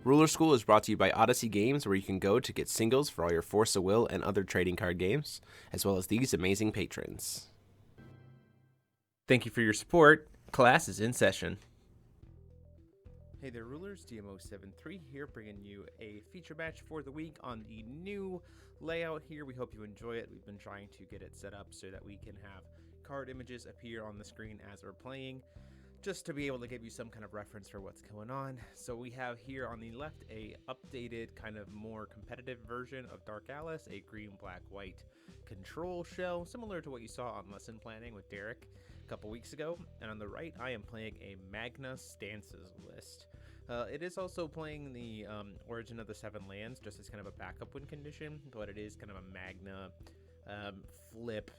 Ruler School is brought to you by Odyssey Games, where you can go to get singles for all your Force of Will and other trading card games, as well as these amazing patrons. Thank you for your support. Class is in session. Hey there, Rulers. DMO73 here, bringing you a feature match for the week on the new layout here. We hope you enjoy it. We've been trying to get it set up so that we can have card images appear on the screen as we're playing, just to be able to give you some kind of reference for what's going on. So we have here on the left a updated, kind of more competitive version of Dark Alice, a green, black, white control shell, similar to what you saw on Lesson Planning with Derek a couple weeks ago. And on the right, I am playing a Magna Stances list. It is also playing the Origin of the Seven Lands, just as kind of a backup win condition, but it is kind of a Magna flip,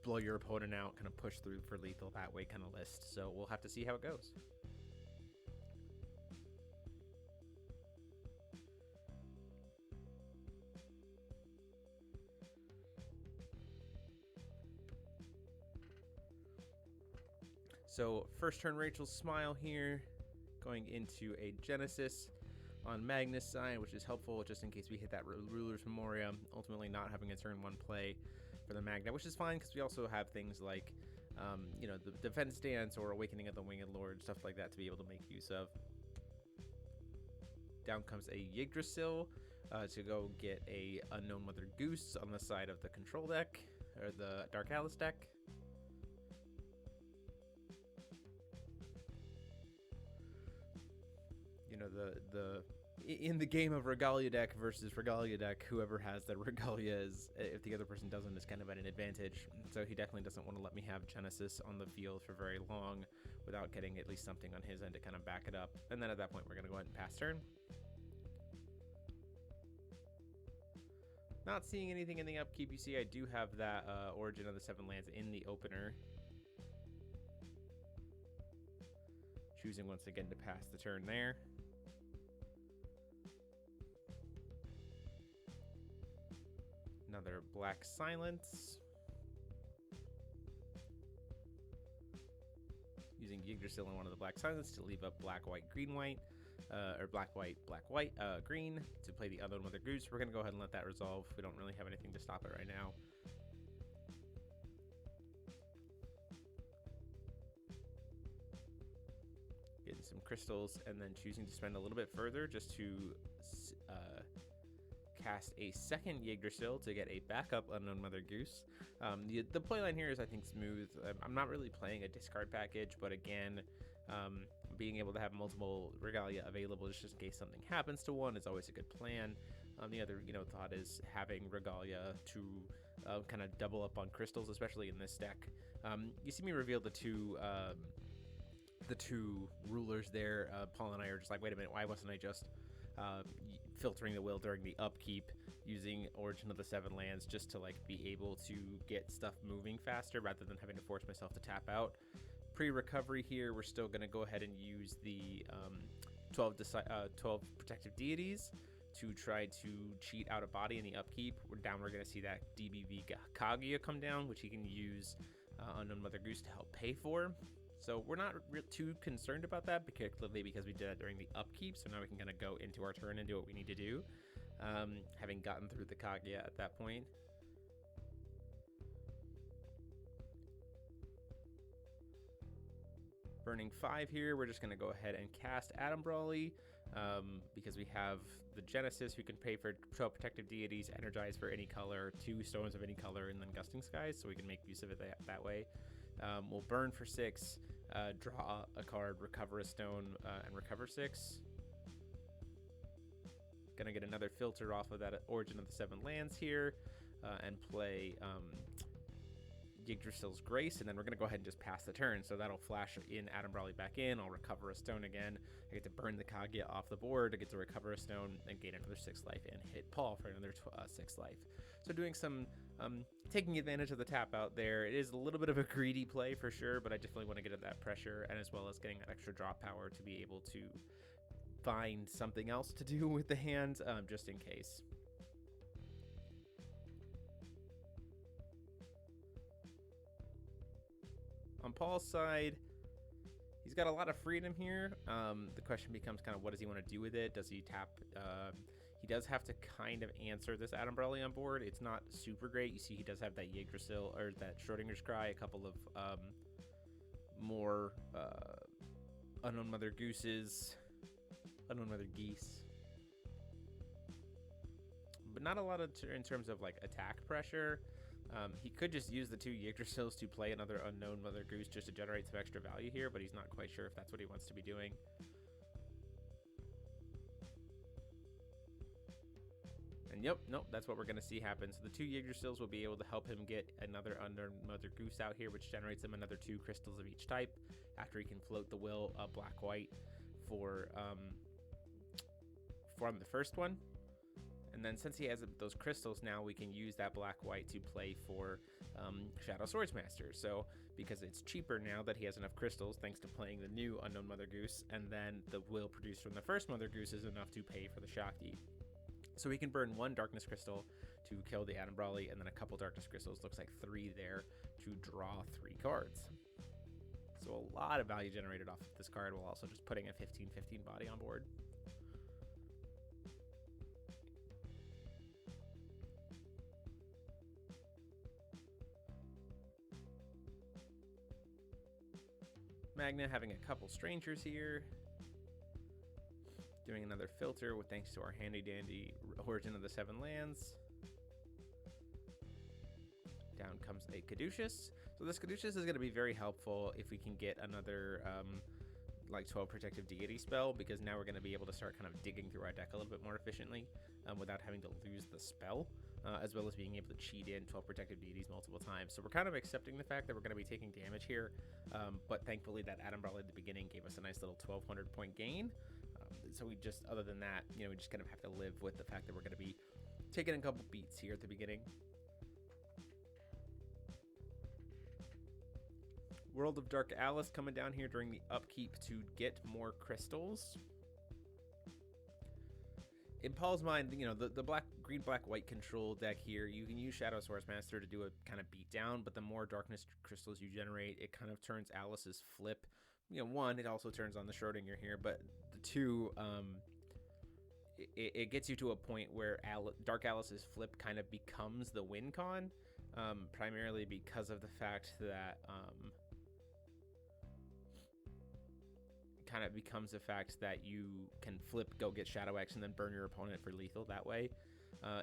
blow your opponent out, kind of push through for lethal that way kind of list. So we'll have to see how it goes. So first turn Rachel's Smile here, going into a Genesis on Magna's side, which is helpful just in case we hit that Ruler's Memoria, ultimately not having a turn one play for the Magna, which is fine because we also have things like, the Defense Dance or Awakening of the Winged Lord, stuff like that to be able to make use of. Down comes a Yggdrasil to go get a Unknown Mother Goose on the side of the control deck, or the Dark Alice deck. In the game of Regalia deck versus Regalia deck, whoever has the Regalia is, if the other person doesn't, is kind of at an advantage. So he definitely doesn't want to let me have Genesis on the field for very long without getting at least something on his end to kind of back it up. And then at that point, we're going to go ahead and pass turn. Not seeing anything in the upkeep. You see, I do have that Origin of the Seven Lands in the opener. Choosing once again to pass the turn there. Another Black Silence. Using Yggdrasil on one of the Black Silence to leave up black, white, green, white, or black, white, green to play the Unknown Mother Goose. We're going to go ahead and let that resolve. We don't really have anything to stop it right now. Getting some crystals and then choosing to spend a little bit further just to cast a second Yggdrasil to get a backup Unknown Mother Goose. The playline here is, I think, smooth. I'm not really playing a discard package, but again, being able to have multiple Regalia available just in case something happens to one is always a good plan. The other, thought is having Regalia to kind of double up on crystals, especially in this deck. You see me reveal the two rulers there. Paul and I are just like, wait a minute, why wasn't I just filtering the will during the upkeep using Origin of the Seven Lands just to be able to get stuff moving faster rather than having to force myself to tap out. Pre-recovery here, we're still going to go ahead and use the 12 Protective Deities to try to cheat out a body in the upkeep. We're going to see that DBV Kaguya come down, which he can use Unknown Mother Goose to help pay for. So we're not too concerned about that, particularly because we did that during the upkeep. So now we can kind of go into our turn and do what we need to do, having gotten through the Kaguya at that point. Burning 5 here, we're just going to go ahead and cast Adam Brawley because we have the Genesis who can pay for 12 Protective Deities, Energize for any color, 2 Stones of any color, and then Gusting Skies, so we can make use of it that way. We'll burn for 6, draw a card, recover a stone, and recover 6. Gonna get another filter off of that Origin of the Seven Lands here, and play Yggdrasil's Grace, and then we're gonna go ahead and just pass the turn. So that'll flash in Adam Brawley back in. I'll recover a stone again. I get to burn the Kaguya off the board. I get to recover a stone and gain another 6 life and hit Paul for another 6 life. So doing some taking advantage of the tap out there. It is a little bit of a greedy play for sure, but I definitely want to get at that pressure, and as well as getting that extra draw power to be able to find something else to do with the hand, just in case. On Paul's side, He's got a lot of freedom here. The question becomes kind of what does he want to do with it? Does he tap? He does have to kind of answer this Adambrelli on board. It's not super great. You see he does have that Yggdrasil, or that Schrodinger's Cry, a couple of more Unknown Mother Gooses, Unknown Mother Geese. But not a lot of in terms of like attack pressure. He could just use the 2 Yggdrasils to play another Unknown Mother Goose just to generate some extra value here, but he's not quite sure if that's what he wants to be doing. And yep, nope, that's what we're going to see happen. So the 2 Yggdrasils will be able to help him get another Unknown Mother Goose out here, which generates him another 2 crystals of each type after he can float the will black-white for from the first one. And then since he has those crystals now, we can use that black-white to play for Shadow Swordsmaster. So because it's cheaper now that he has enough crystals, thanks to playing the new Unknown Mother Goose, and then the will produced from the first Mother Goose is enough to pay for the Shakti. So we can burn 1 Darkness Crystal to kill the Adambrelli, and then a couple Darkness Crystals, looks like 3 there, to draw 3 cards. So a lot of value generated off of this card, while also just putting a 15/15 body on board. Magna having a couple strangers here. Doing another filter with thanks to our handy dandy Origin of the 7 Lands. Down comes a Caduceus. So this Caduceus is going to be very helpful if we can get another like 12 Protective Deity spell, because now we're going to be able to start kind of digging through our deck a little bit more efficiently without having to lose the spell, as well as being able to cheat in 12 Protective Deities multiple times. So we're kind of accepting the fact that we're going to be taking damage here, but thankfully that Adambrelli at the beginning gave us a nice little 1200 point gain. So we just, other than that, you know, we just kind of have to live with the fact that we're going to be taking a couple beats here at the beginning. World of Dark Alice coming down here during the upkeep to get more crystals. In Paul's mind, you know, the green, black, white control deck here, you can use Shadow Swordsmaster to do a kind of beat down, but the more darkness crystals you generate, it kind of turns Alice's flip. You know, 1, it also turns on the Schrodinger here, but the 2, it gets you to a point where Dark Alice's flip kind of becomes the win con, primarily because of the fact that kind of becomes the fact that you can flip, go get Shadow X, and then burn your opponent for lethal that way.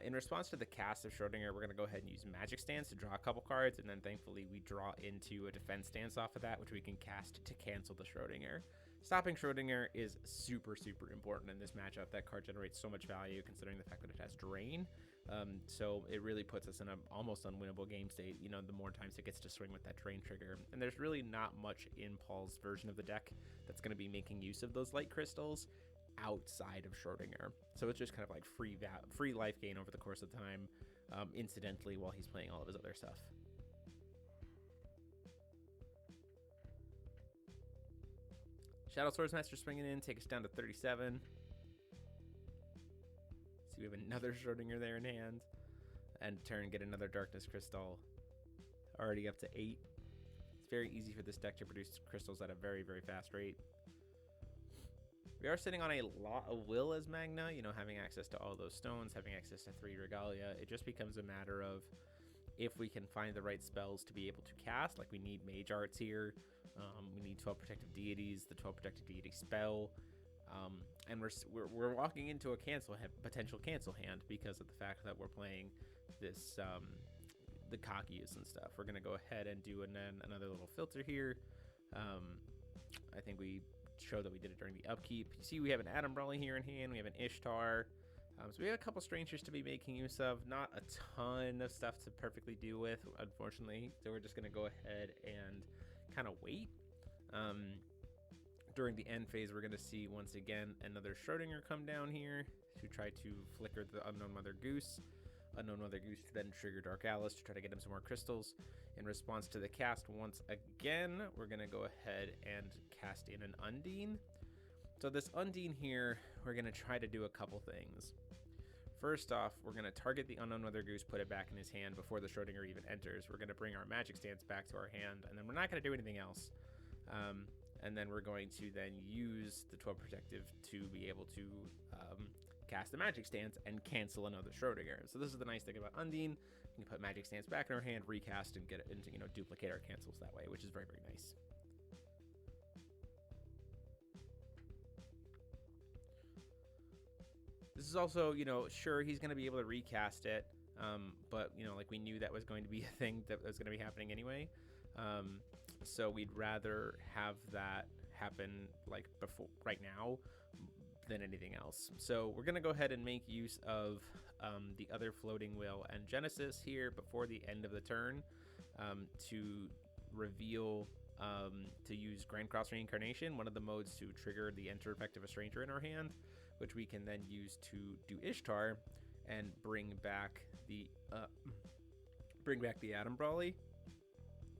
In response to the cast of Schrodinger, we're going to go ahead and use Magic Stance to draw a couple cards, and then thankfully we draw into a Defense Stance off of that, which we can cast to cancel the Schrodinger. Stopping Schrodinger is super, super important in this matchup. That card generates so much value considering the fact that it has Drain. So it really puts us in an almost unwinnable game state, you know, the more times it gets to swing with that Drain trigger. And there's really not much in Paul's version of the deck that's going to be making use of those light crystals outside of Schrodinger. So it's just kind of like free life gain over the course of time, incidentally, while he's playing all of his other stuff. Shadow Swordsmaster swinging in, take us down to 37. See, we have another Schrodinger there in hand. And turn, get another Darkness Crystal. Already up to 8. It's very easy for this deck to produce crystals at a very, very fast rate. We are sitting on a lot of will as Magna, you know, having access to all those stones, having access to 3 Regalia. It just becomes a matter of if we can find the right spells to be able to cast. Like, we need Mage Arts here. We need 12 Protective Deities, the 12 Protective Deity spell. And we're walking into a potential cancel hand because of the fact that we're playing this, the Kakis and stuff. We're going to go ahead and do another little filter here. I think we show that we did it during the upkeep. You see we have an Adambrelli here in hand. We have an Ishtar. So we have a couple strangers to be making use of. Not a ton of stuff to perfectly deal with, unfortunately. So we're just going to go ahead and kind of wait. During the end phase, we're going to see, once again, another Schrodinger come down here to try to flicker the Unknown Mother Goose. Unknown Mother Goose to then trigger Dark Alice to try to get him some more crystals. In response to the cast, once again, we're going to go ahead and cast in an Undine. So this Undine here, we're going to try to do a couple things. First off, we're going to target the Unknown Mother Goose, put it back in his hand before the Schrodinger even enters. We're going to bring our Magic Stance back to our hand, and then we're not going to do anything else. and then we're going to then use the 12 protective to be able to cast the Magic Stance and cancel another Schrodinger. So this is the nice thing about Undine. We can put Magic Stance back in our hand, recast, and get it into, duplicate our cancels that way, which is very, very nice. This is also, sure, he's going to be able to recast it, but, like we knew that was going to be a thing that was going to be happening anyway. So we'd rather have that happen like before, right now, than anything else. So we're going to go ahead and make use of the other floating will and Genesis here before the end of the turn to reveal to use Grand Cross Reincarnation, one of the modes to trigger the enter effect of a stranger in our hand, which we can then use to do Ishtar and bring back the Adam Brawley,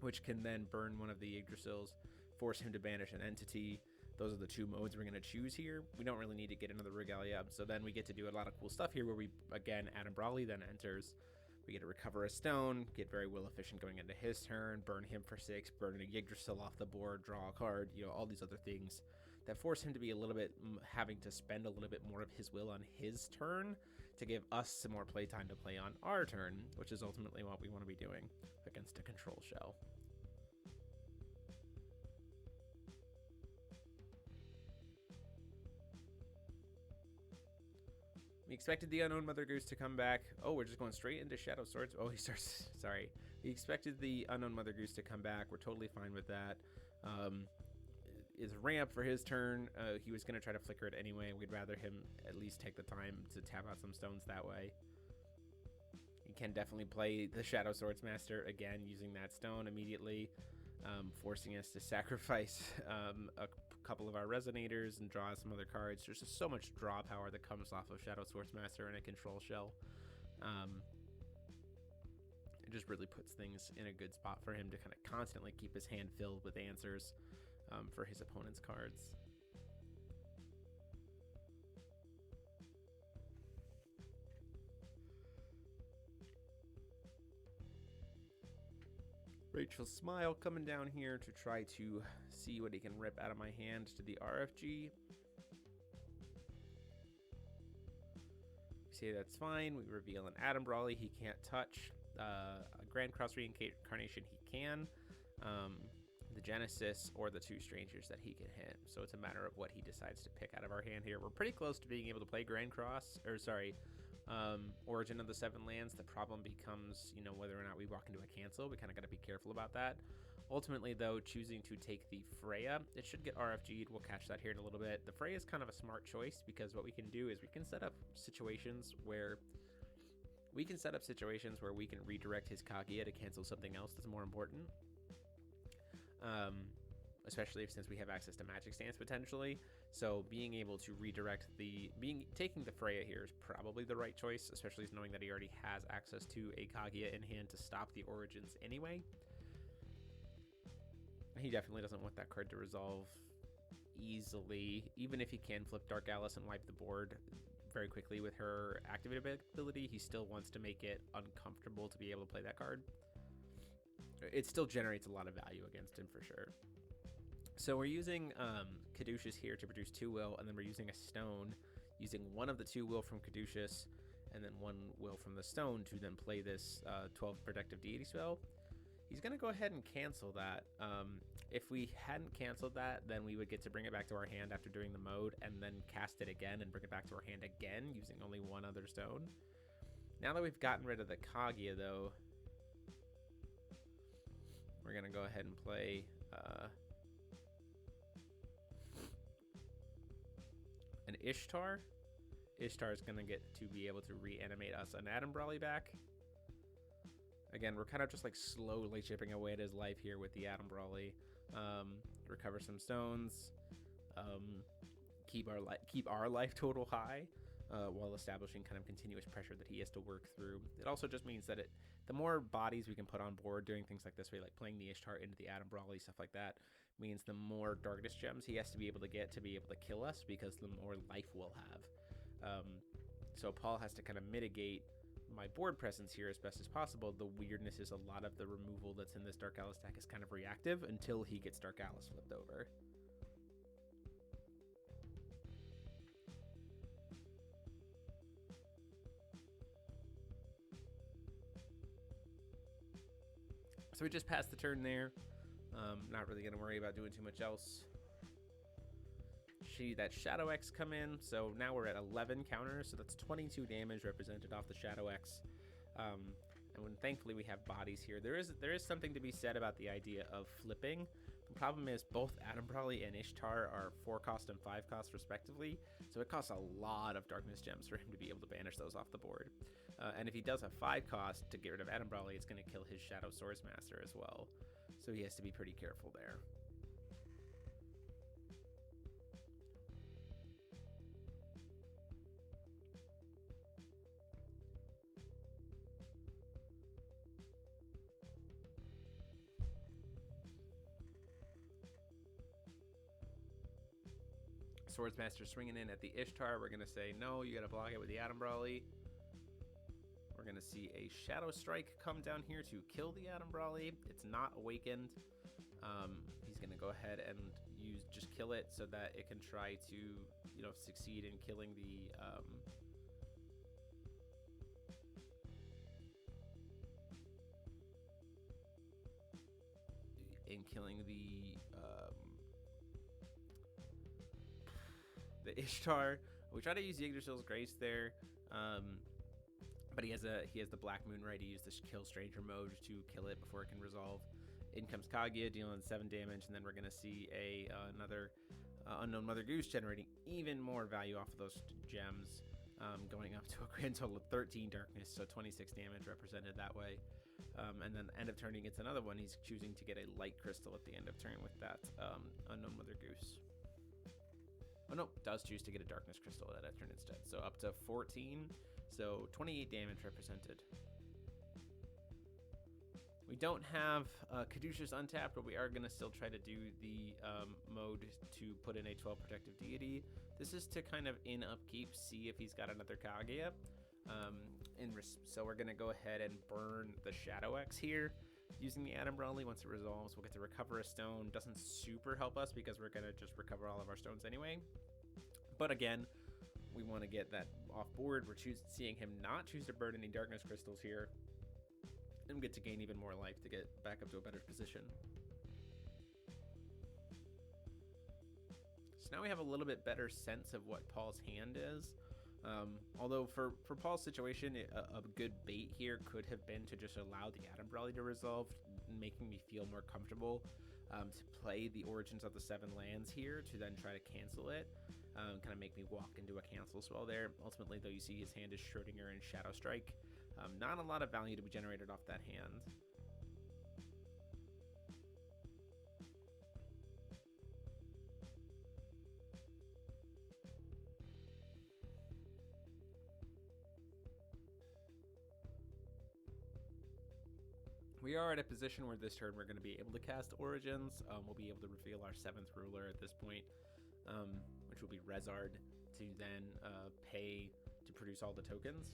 which can then burn one of the Yggdrasils, force him to banish an entity. Those are the two modes we're going to choose here. We don't really need to get another Regalia, so then we get to do a lot of cool stuff here where we, again, Adam Brawley then enters. We get to recover a stone, get very will efficient going into his turn, burn him for 6, burn a Yggdrasil off the board, draw a card, all these other things that force him to be a little bit, having to spend a little bit more of his will on his turn to give us some more playtime to play on our turn, which is ultimately what we want to be doing against a control shell. We expected the Unknown Mother Goose to come back. Oh, we're just going straight into Shadow Swords. Oh, he starts... Sorry. We expected the Unknown Mother Goose to come back. We're totally fine with that. It's a ramp for his turn. He was going to try to flicker it anyway. We'd rather him at least take the time to tap out some stones that way. He can definitely play the Shadow Swords Master again using that stone immediately. Forcing us to sacrifice a couple of our Resonators and draw some other cards. There's just so much draw power that comes off of Shadow Swordsmaster and a control shell. It just really puts things in a good spot for him to kind of constantly keep his hand filled with answers for his opponent's cards. Rachel's Smile coming down here to try to see what he can rip out of my hand to the RFG. We say that's fine. We reveal an Adam Brawley he can't touch. A Grand Cross Reincarnation he can. The Genesis or the two strangers that he can hit. So it's a matter of what he decides to pick out of our hand here. We're pretty close to being able to play Grand Cross, or sorry, Origin of the Seven Lands. The problem becomes, whether or not we walk into a cancel. We kind of got to be careful about that. Ultimately, though, choosing to take the Freya, it should get RFG'd. We'll catch that here in a little bit. The Freya is kind of a smart choice because what we can do is we can set up situations where we can redirect his Kaguya to cancel something else that's more important. Especially since we have access to Magic Stance potentially. So being able to redirect taking the Freya here is probably the right choice, especially knowing that he already has access to a Kaguya in hand to stop the Origins anyway. He definitely doesn't want that card to resolve easily, even if he can flip Dark Alice and wipe the board very quickly with her activated ability. He still wants to make it uncomfortable to be able to play that card. It still generates a lot of value against him for sure. So we're using Caduceus here to produce 2 will, and then we're using a stone, using one of the 2 will from Caduceus, and then 1 will from the stone to then play this 12 Protective Deity spell. He's going to go ahead and cancel that. If we hadn't canceled that, then we would get to bring it back to our hand after doing the mode, and then cast it again and bring it back to our hand again using only 1 other stone. Now that we've gotten rid of the Kaguya, though, we're going to go ahead and play an Ishtar. Ishtar is going to get to be able to reanimate us an Adam Brawley back. Again, we're kind of just like slowly chipping away at his life here with the Adam Brawley. Recover some stones. Keep our life total high. While establishing kind of continuous pressure that he has to work through. It also just means that the more bodies we can put on board doing things like this way, like playing the Ishtar into the Adam Brawley, stuff like that, means the more Darkness Gems he has to be able to get to be able to kill us, because the more life we'll have. So Paul has to kind of mitigate my board presence here as best as possible. The weirdness is a lot of the removal that's in this Dark Alice deck is kind of reactive until he gets Dark Alice flipped over. So we just passed the turn there. Not really going to worry about doing too much else. See that Shadow X come in, so now we're at 11 counters, so that's 22 damage represented off the Shadow X. And when thankfully we have bodies here, there is something to be said about the idea of flipping. The problem is both Adam Brawley and Ishtar are 4 cost and 5 cost respectively, so it costs a lot of Darkness Gems for him to be able to banish those off the board. And if he does have 5 cost to get rid of Adam Brawley, it's going to kill his Shadow Swordsmaster as well, so he has to be pretty careful there. Swordsmaster swinging in at the Ishtar. We're going to say, no, you got to block it with the Adam Brawley. We're going to see a Shadow Strike come down here to kill the Adam Brawley. It's not awakened. He's going to go ahead and just kill it so that it can try to, succeed in killing the... the Ishtar. We try to use Yggdrasil's Grace there, but he has the Black Moon right to use this Kill Stranger mode to kill it before it can resolve. In comes Kaguya dealing 7 damage, and then we're going to see another Unknown Mother Goose generating even more value off of those gems, going up to a grand total of 13 darkness, so 26 damage represented that way. And then end of turn he gets another one. He's choosing to get a light crystal at the end of turn with that Unknown Mother Goose. Oh no, does choose to get a darkness crystal at that turn instead. So up to 14, so 28 damage represented. We don't have Caduceus untapped, but we are going to still try to do the mode to put in a 12 protective deity. This is to kind of in upkeep see if he's got another Kaguya. So we're going to go ahead and burn the Shadow X here using the Adam Brawley. Once it resolves, we'll get to recover a stone. Doesn't super help us because we're going to just recover all of our stones anyway. But again, we want to get that off board. We're seeing him not choose to burn any darkness crystals here, and get to gain even more life to get back up to a better position. So now we have a little bit better sense of what Paul's hand is. Although for Paul's situation, a good bait here could have been to just allow the Adam Brawley to resolve, making me feel more comfortable to play the Origins of the 7 lands here to then try to cancel it, kind of make me walk into a cancel spell there. Ultimately, though, you see his hand is Schrodinger and Shadow Strike. Not a lot of value to be generated off that hand. We are at a position where this turn we're going to be able to cast Origins. We'll be able to reveal our 7th ruler at this point, which will be Rezard, to then pay to produce all the tokens.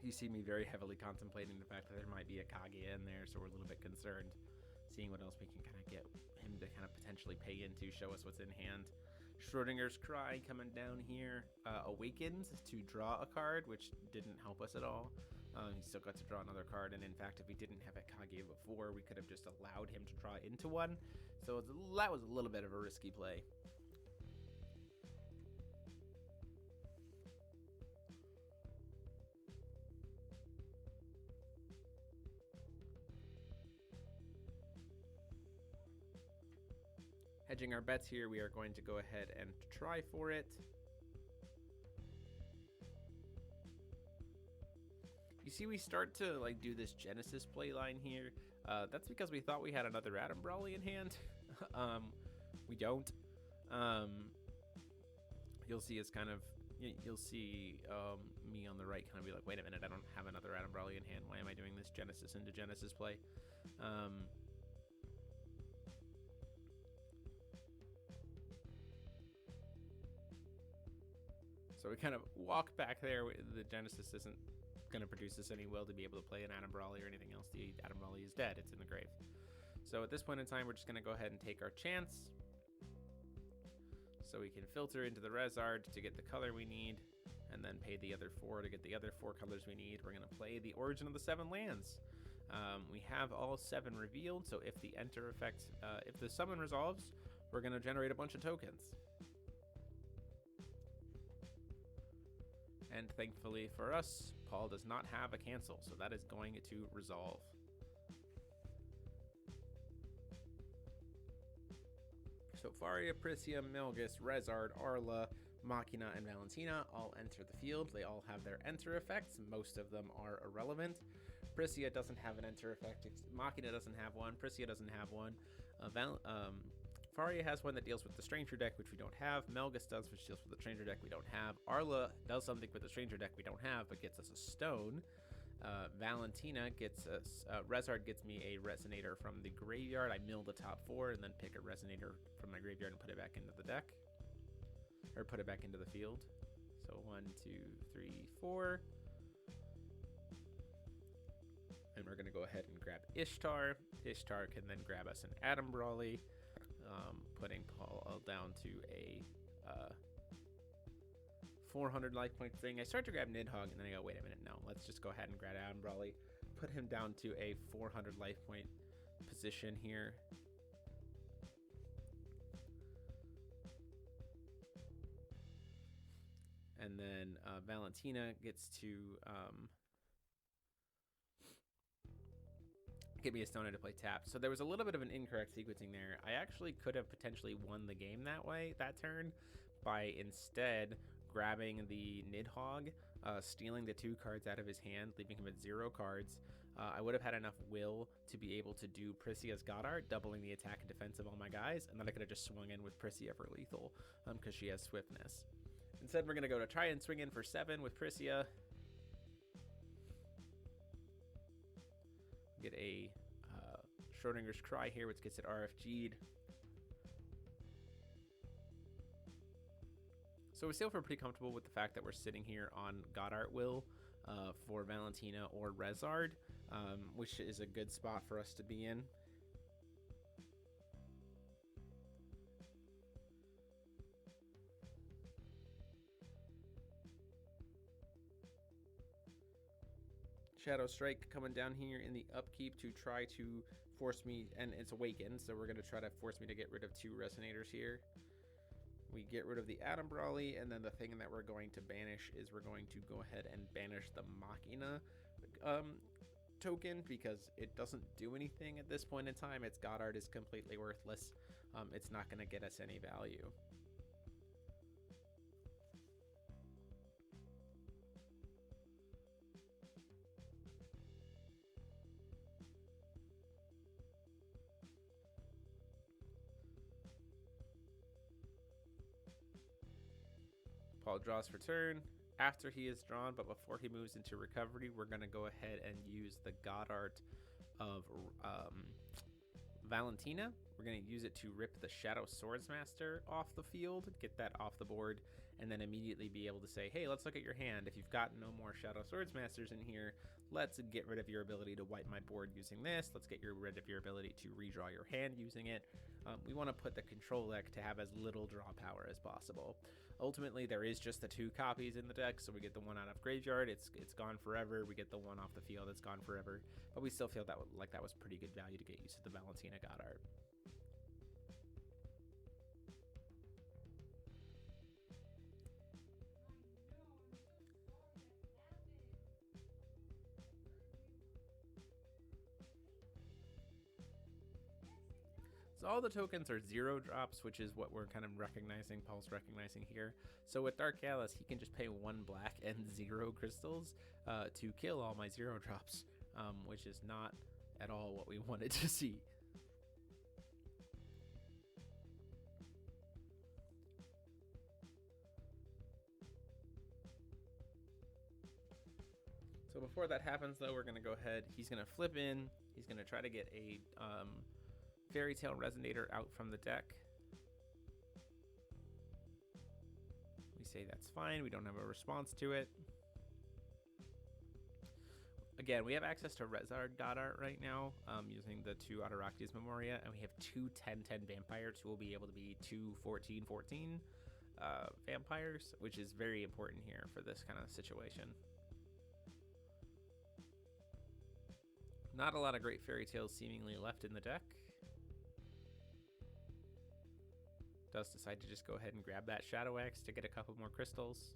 You see me very heavily contemplating the fact that there might be a Kaguya in there, so we're a little bit concerned, seeing what else we can kind of get him to kind of potentially pay into, show us what's in hand. Schrodinger's Cry coming down here, Awakened to draw a card, which didn't help us at all. He still got to draw another card, and in fact, if we didn't have a Kaguya before, we could have just allowed him to draw into one. So that was a little bit of a risky play. Hedging our bets here, we are going to go ahead and try for it. You see we start to do this Genesis play line here. That's because we thought we had another Adam Brawley in hand. We don't. You'll see it's kind of, you'll see me on the right kind of be like, wait a minute, I don't have another Adam Brawley in hand. Why am I doing this Genesis into Genesis play? So we kind of walk back there. The Genesis isn't going to produce us any will to be able to play an Adam Brawley or anything else. The Adam Brawley is dead. It's in the grave. So at this point in time, we're just going to go ahead and take our chance. So we can filter into the Rezard to get the color we need, and then pay the other 4 to get the other 4 colors we need. We're going to play the Origin of the 7 Lands. We have all 7 revealed, so if the enter effect, if the summon resolves, we're going to generate a bunch of tokens. And thankfully for us, Paul does not have a cancel, so that is going to resolve. So Faria, Prisia, Melgus, Rezard, Arla, Magna, and Valentina all enter the field. They all have their enter effects. Most of them are irrelevant. Prisia doesn't have an enter effect. Magna doesn't have one. Prisia doesn't have one. Faria has one that deals with the Stranger deck, which we don't have. Melgus does, which deals with the Stranger deck we don't have. Arla does something with the Stranger deck we don't have, but gets us a stone. Valentina gets us, Rezard gets me a Resonator from the graveyard. I mill the top 4 and then pick a Resonator from my graveyard and put it back into the deck. Or put it back into the field. So 1, 2, 3, 4. And we're going to go ahead and grab Ishtar. Ishtar can then grab us an Adam Brawley, putting Paul down to a 400 life point thing. I start to grab Nidhogg, and then I go, wait a minute, no, let's just go ahead and grab Adam Brawley, put him down to a 400 life point position here. And then Valentina gets to get me a Stoner to play tap. So there was a little bit of an incorrect sequencing there. I actually could have potentially won the game that way, that turn, by instead grabbing the Nidhogg, stealing the 2 cards out of his hand, leaving him at 0 cards. I would have had enough will to be able to do Prisia's Goddard, doubling the attack and defense of all my guys, and then I could have just swung in with Prisia for lethal, because she has swiftness. Instead, we're going to go to try and swing in for 7 with Prisia. Get a Schrodinger's Cry here, which gets it RFG'd. So we still feel pretty comfortable with the fact that we're sitting here on Goddard Will for Valentina or Rezard, which is a good spot for us to be in. Shadow Strike coming down here in the upkeep to try to force me, and it's awakened, so we're going to try to force me to get rid of 2 Resonators here. We get rid of the Adam Brawley, and then the thing that we're going to banish is we're going to go ahead and banish the Machina token, because it doesn't do anything at this point in time. Its Goddard is completely worthless. It's not going to get us any value. Paul draws for turn after he is drawn, but before he moves into recovery, we're going to go ahead and use the Goddard of Valentina. We're going to use it to rip the Shadow Swordsmaster off the field, get that off the board, and then immediately be able to say, hey, let's look at your hand. If you've got no more Shadow Swordsmasters in here, let's get rid of your ability to wipe my board using this. Let's get rid of your ability to redraw your hand using it. We want to put the control deck to have as little draw power as possible. Ultimately, there is just the 2 copies in the deck, so we get the 1 out of graveyard, it's gone forever. We get the 1 off the field, it's gone forever. But we still feel that like that was pretty good value to get used to the Valentina Goddard. So all the tokens are 0 drops, which is what we're kind of recognizing, Paul's recognizing here. So with Dark Alice, he can just pay 1 black and 0 crystals to kill all my 0 drops, which is not at all what we wanted to see. So before that happens, though, we're going to go ahead. He's going to flip in. He's going to try to get a Fairy Tale Resonator out from the deck. We say that's fine. We don't have a response to it. Again, we have access to Rezard God Art right now using the 2 Autorakti's Memoria, and we have 2 10/10 vampires who will be able to be 2 14/14 vampires, which is very important here for this kind of situation. Not a lot of great fairy tales seemingly left in the deck. Does decide to just go ahead and grab that Shadow Axe to get a couple more crystals.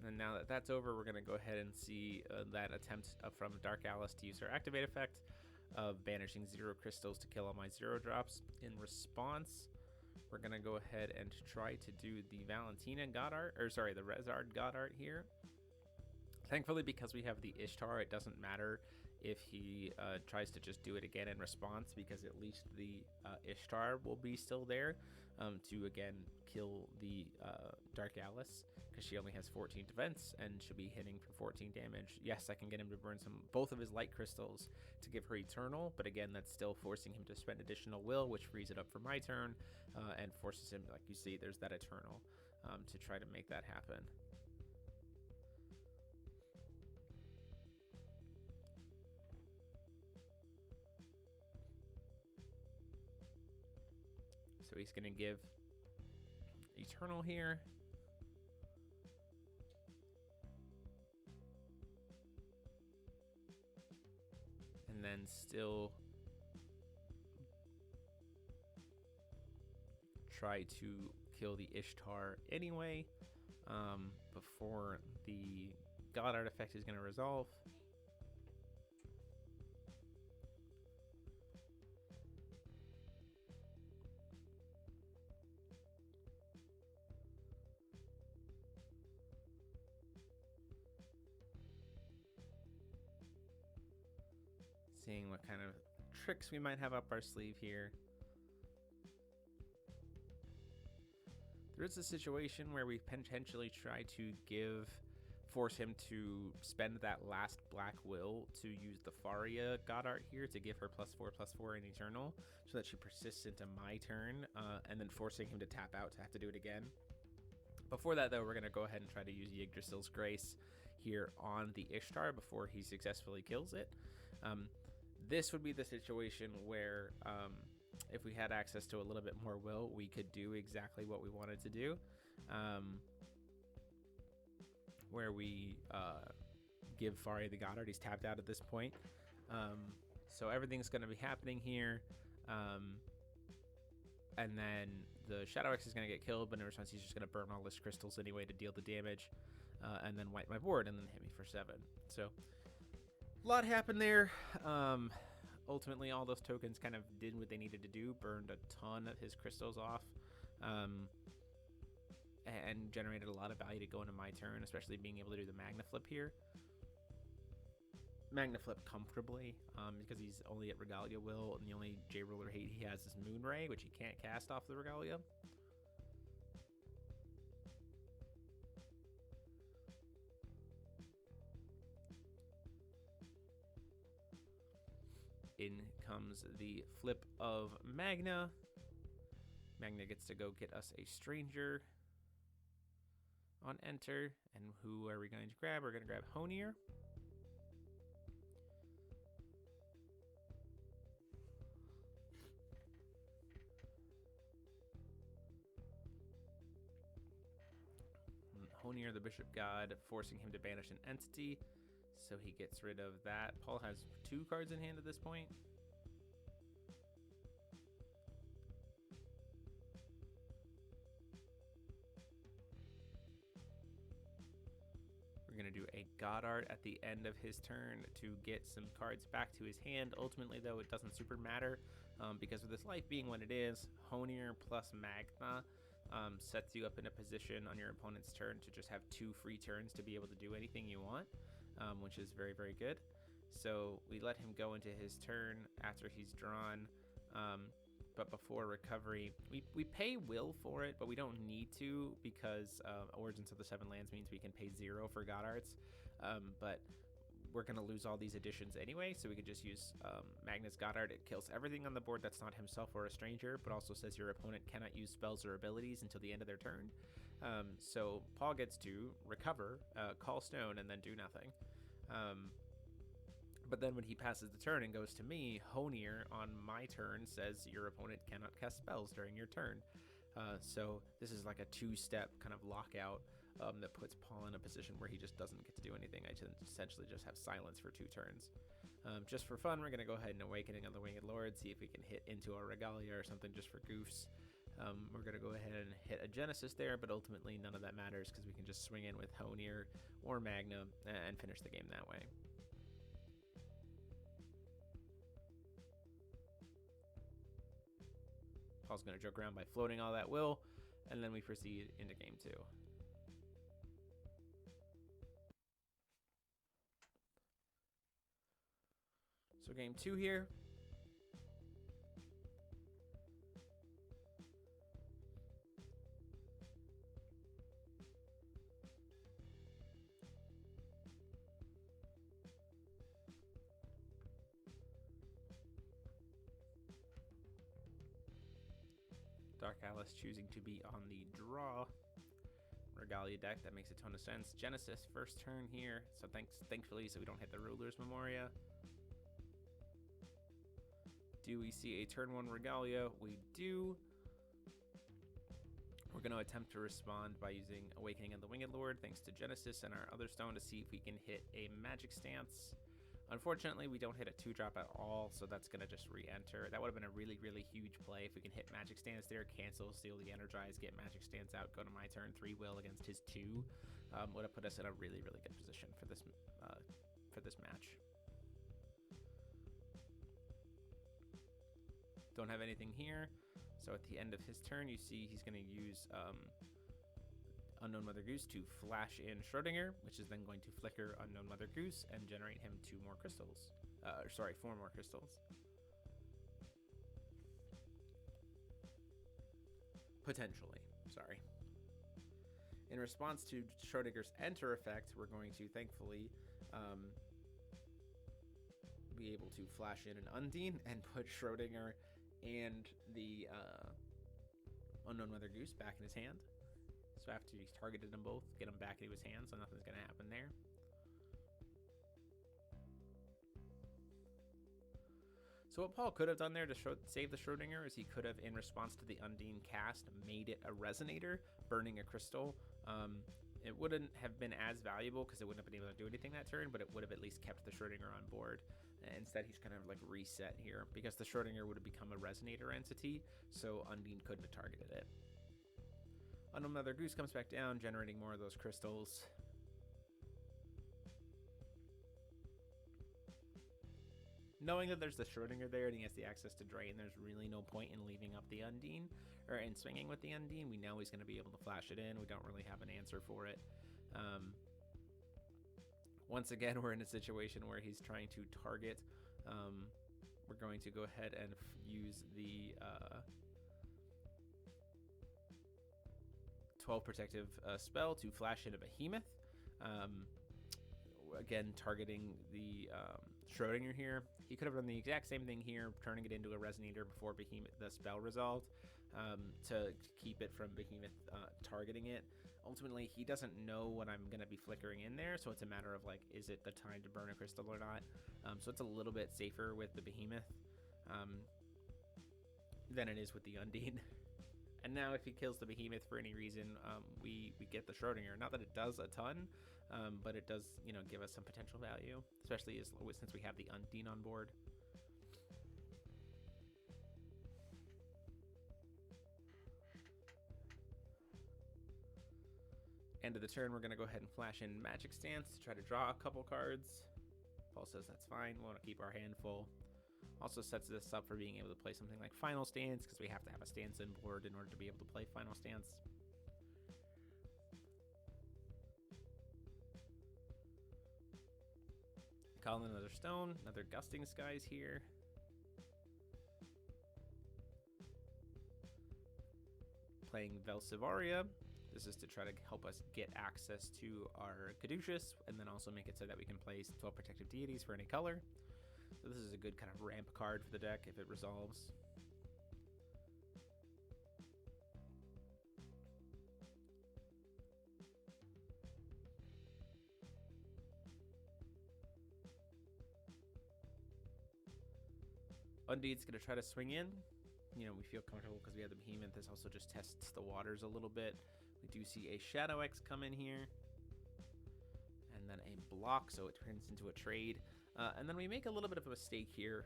And now that that's over, we're going to go ahead and see that attempt from Dark Alice to use her activate effect of banishing 0 crystals to kill all my 0 drops. In response, we're going to go ahead and try to do the Valentina God Art, or sorry, the Rezard God Art here. Thankfully, because we have the Ishtar, it doesn't matter if he tries to just do it again in response, because at least the Ishtar will be still there to, again, kill the Dark Alice, because she only has 14 defense and she'll be hitting for 14 damage. Yes, I can get him to burn both of his light crystals to give her Eternal, but again, that's still forcing him to spend additional will, which frees it up for my turn and forces him, like you see, there's that Eternal to try to make that happen. So he's going to give Eternal here. And then still try to kill the Ishtar anyway before the God Art effect is going to resolve. Seeing what kind of tricks we might have up our sleeve here. There is a situation where we potentially try to force him to spend that last black will to use the Faria God Art here to give her +4/+4 in Eternal, so that she persists into my turn, and then forcing him to tap out to have to do it again. Before that, though, we're going to go ahead and try to use Yggdrasil's Grace here on the Ishtar before he successfully kills it. This would be the situation where if we had access to a little bit more will, we could do exactly what we wanted to do, where we give Faria the God Art. He's tapped out at this point. So everything's going to be happening here. And then the Shadow Axe is going to get killed, but in response, he's just going to burn all his crystals anyway to deal the damage, and then wipe my board, and then hit me for 7. So a lot happened there. Ultimately, all those tokens kind of did what they needed to do, burned a ton of his crystals off, and generated a lot of value to go into my turn, especially being able to do the Magna flip here. Magna flip comfortably because he's only at Regalia will, and the only J-Ruler hate he has is Moonray, which he can't cast off the Regalia. In comes the flip of Magna. Magna gets to go get us a Stranger on enter. And who are we going to grab? We're going to grab Honir. Honir, the Bishop God, forcing him to banish an entity. So he gets rid of that. Paul has 2 cards in hand at this point. We're going to do a God Art at the end of his turn to get some cards back to his hand. Ultimately, though, it doesn't super matter because with his life being what it is, Honir plus Magna sets you up in a position on your opponent's turn to just have 2 free turns to be able to do anything you want, which is very, very good. So we let him go into his turn after he's drawn, but before recovery, we pay will for it, but we don't need to because Origins of the 7 Lands means we can pay 0 for God Arts. but we're going to lose all these additions anyway, so we could just use Magna's Goddard. It kills everything on the board that's not himself or a stranger, but also says your opponent cannot use spells or abilities until the end of their turn. So Paul gets to recover, call stone, and then do nothing. But then when he passes the turn and goes to me, Honir on my turn says your opponent cannot cast spells during your turn. So this is like a two-step kind of lockout that puts Paul in a position where he just doesn't get to do anything. I essentially just have silence for 2 turns. Just for fun, we're going to go ahead and Awakening of the Winged Lord, see if we can hit into a Regalia or something just for goofs. We're going to go ahead and hit a Genesis there, but ultimately none of that matters because we can just swing in with Honir or Magna and finish the game that way. Paul's going to joke around by floating all that will, and then we proceed into game 2. So game 2 here. Dark Alice choosing to be on the draw Regalia deck. That makes a ton of sense. Genesis first turn here, so thankfully so we don't hit the Ruler's Memoria. Do we see a turn 1 Regalia? We do. We're going to attempt to respond by using Awakening of the Winged Lord thanks to Genesis and our other stone to see if we can hit a Magic Stance. Unfortunately, we don't hit a 2-drop at all, so that's going to just re-enter. That would have been a really, really huge play if we can hit Magic Stance there, cancel, steal the Energize, get Magic Stance out, go to my turn, 3 will against his 2. Would have put us in a really, really good position for this match. Don't have anything here, so at the end of his turn, you see he's going to use Unknown Mother Goose to flash in Schrodinger, which is then going to flicker Unknown Mother Goose and generate him 4 more crystals. Potentially, sorry. In response to Schrodinger's Enter effect, we're going to thankfully be able to flash in an Undine and put Schrodinger and the Unknown Mother Goose back in his hand. So after he's targeted them both, get them back into his hand, so nothing's going to happen there. So what Paul could have done there to save the Schrodinger is he could have, in response to the Undine cast, made it a Resonator, burning a crystal. It wouldn't have been as valuable because it wouldn't have been able to do anything that turn, but it would have at least kept the Schrodinger on board. Instead, he's kind of like reset here because the Schrodinger would have become a Resonator entity, so Undine couldn't have targeted it. Unknown Mother Goose comes back down, generating more of those crystals. Knowing that there's the Schrodinger there and he has the access to drain, there's really no point in leaving up the Undine, or in swinging with the Undine. We know he's going to be able to flash it in. We don't really have an answer for it. Once again, we're in a situation where he's trying to target. We're going to go ahead and use the 12 protective spell to flash in a Behemoth. Again, targeting the Schrodinger here. He could have done the exact same thing here, turning it into a Resonator before Behemoth, the spell resolved, to keep it from Behemoth targeting it. Ultimately, he doesn't know what I'm going to be flickering in there, so it's a matter of, like, is it the time to burn a crystal or not? So it's a little bit safer with the Behemoth than it is with the Undine. And now if he kills the Behemoth for any reason, we get the Schrodinger. Not that it does a ton, but it does, give us some potential value, especially since we have the Undine on board. End of the turn, we're going to go ahead and flash in Magic Stance to try to draw a couple cards. Paul says that's fine. We want to keep our hand full. Also sets this up for being able to play something like Final Stance, because we have to have a stance in board in order to be able to play Final Stance. Calling another stone, another Gusting Skies here. Playing Velsivaria, This is to try to help us get access to our Caduceus, and then also make it so that we can place 12 protective deities for any color. So this is a good kind of ramp card for the deck if it resolves. Undeed's going to try to swing in. You know, we feel comfortable because we have the Behemoth. This also just tests the waters a little bit. We do see a Shadow X come in here. And then a block, so it turns into a trade. And then we make a little bit of a mistake here.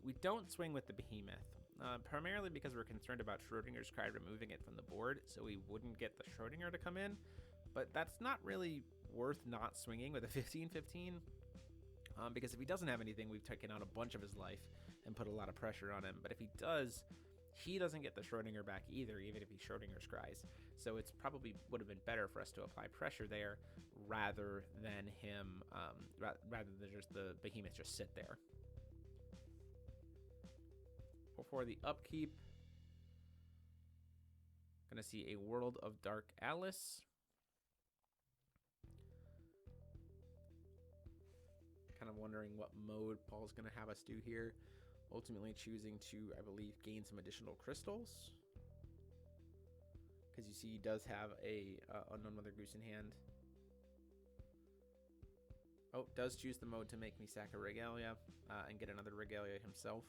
We don't swing with the Behemoth, primarily because we're concerned about Schrodinger's Cry removing it from the board, so we wouldn't get the Schrodinger to come in. But that's not really worth not swinging with a 15/15. Because if he doesn't have anything, we've taken out a bunch of his life and put a lot of pressure on him. But if he does, he doesn't get the Schrodinger back either, even if he Schrodinger's Cries. So it's probably would have been better for us to apply pressure there rather than him, rather than just the Behemoth just sit there. For the upkeep, gonna see a World of Dark Alice. Kind of wondering what mode Paul's going to have us do here. Ultimately choosing to, I believe, gain some additional crystals. Because you see he does have a Unknown Mother Goose in hand. Oh, does choose the mode to make me sack a Regalia and get another Regalia himself.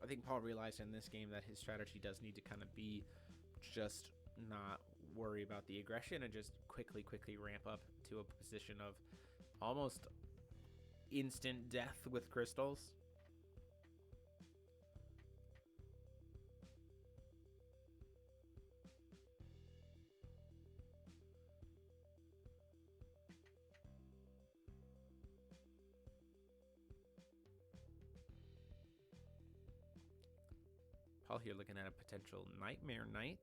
I think Paul realized in this game that his strategy does need to kind of be just not worry about the aggression and just quickly ramp up to a position of almost instant death with crystals. Paul here looking at a potential Nightmare Knight,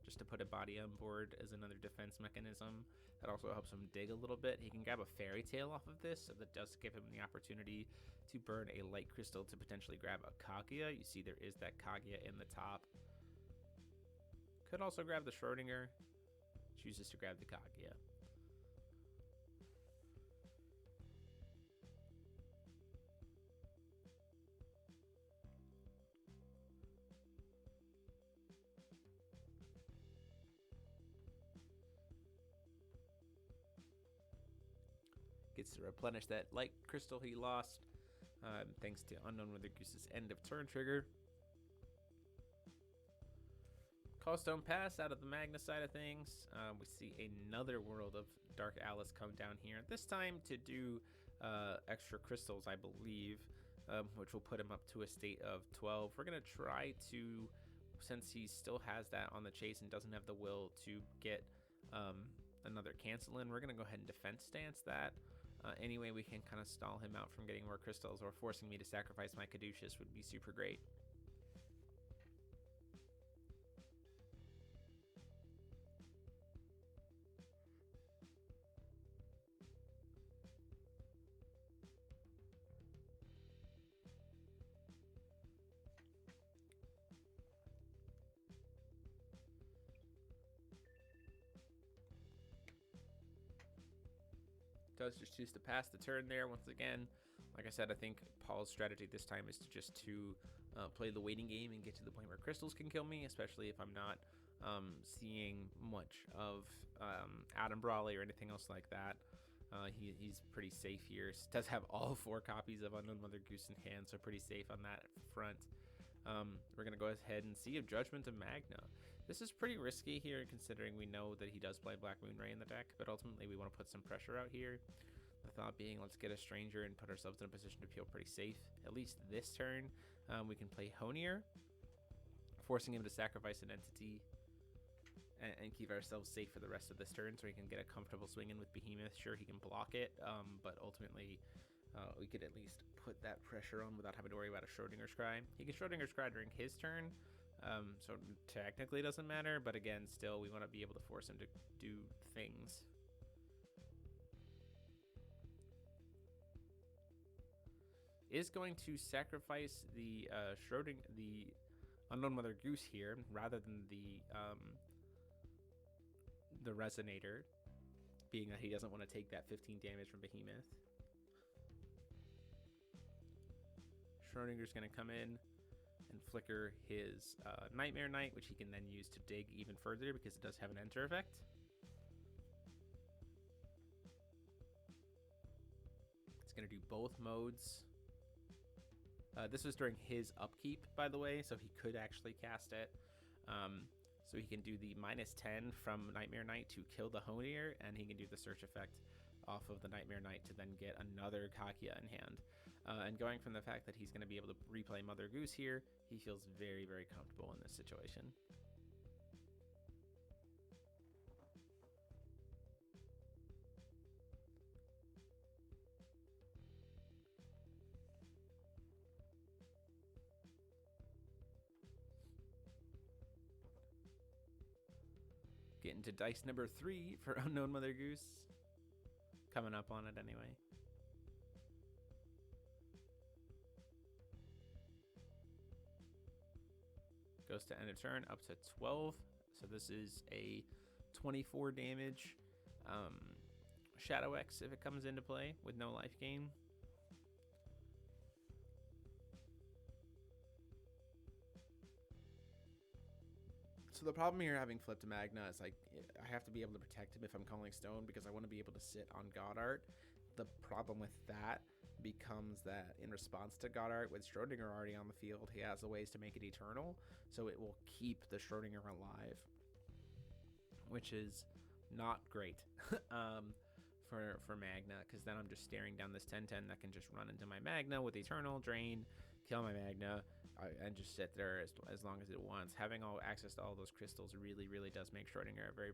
just to put a body on board as another defense mechanism. That also helps him dig a little bit. He can grab a Fairy Tale off of this, so that does give him the opportunity to burn a light crystal to potentially grab a Kaguya. You see there is that Kaguya in the top. Could also grab the Schrodinger. Chooses to grab the Kaguya. Gets to replenish that light crystal he lost, thanks to Unknown Mother Goose's end of turn trigger. Callstone Pass out of the Magna side of things. We see another World of Dark Alice come down here, this time to do extra crystals, I believe, which will put him up to a state of 12. We're going to try to, since he still has that on the chase and doesn't have the will to get another cancel in, we're going to go ahead and defense stance that. Anyway, we can kind of stall him out from getting more crystals, or forcing me to sacrifice my Caduceus would be super great. Does just choose to pass the turn there once again. Like I said, I think Paul's strategy this time is to just play the waiting game and get to the point where crystals can kill me, especially if I'm not seeing much of Adam Brawley or anything else like that. He's pretty safe here. Does have all 4 copies of Unknown Mother Goose in hand, so pretty safe on that front. We're going to go ahead and see a Judgment of Magna. This is pretty risky here, considering we know that he does play Black Moon Ray in the deck, but ultimately we want to put some pressure out here. The thought being, let's get a Stranger and put ourselves in a position to feel pretty safe. At least this turn, we can play Honier, forcing him to sacrifice an entity and keep ourselves safe for the rest of this turn, so we can get a comfortable swing in with Behemoth. Sure, he can block it, but ultimately we could at least put that pressure on without having to worry about a Schrodinger's Cry. He can Schrodinger's Cry during his turn, so technically it doesn't matter, but again, still, we want to be able to force him to do things. Is going to sacrifice the Unknown Mother Goose here, rather than the Resonator, being that he doesn't want to take that 15 damage from Behemoth. Schrodinger's going to come in and flicker his Nightmare Knight, which he can then use to dig even further because it does have an enter effect. It's going to do both modes. This was during his upkeep, by the way, so he could actually cast it. So he can do the -10 from Nightmare Knight to kill the Honier, and he can do the search effect off of the Nightmare Knight to then get another Kakia in hand. And going from the fact that he's going to be able to replay Mother Goose here, he feels very, very comfortable in this situation. Getting to dice number 3 for Unknown Mother Goose. Coming up on it anyway. Goes to end of turn up to 12. So this is a 24 damage Shadow X if it comes into play with no life gain. So the problem here having flipped to Magna is like I have to be able to protect him if I'm calling stone because I want to be able to sit on God Art. The problem with that becomes that in response to God Art, with Schrodinger already on the field, he has the ways to make it eternal, so it will keep the Schrodinger alive, which is not great for Magna, because then I'm just staring down this 10/10 that can just run into my Magna with Eternal, drain, kill my Magna, and just sit there as long as it wants. Having all access to all those crystals really, really does make Schrodinger a very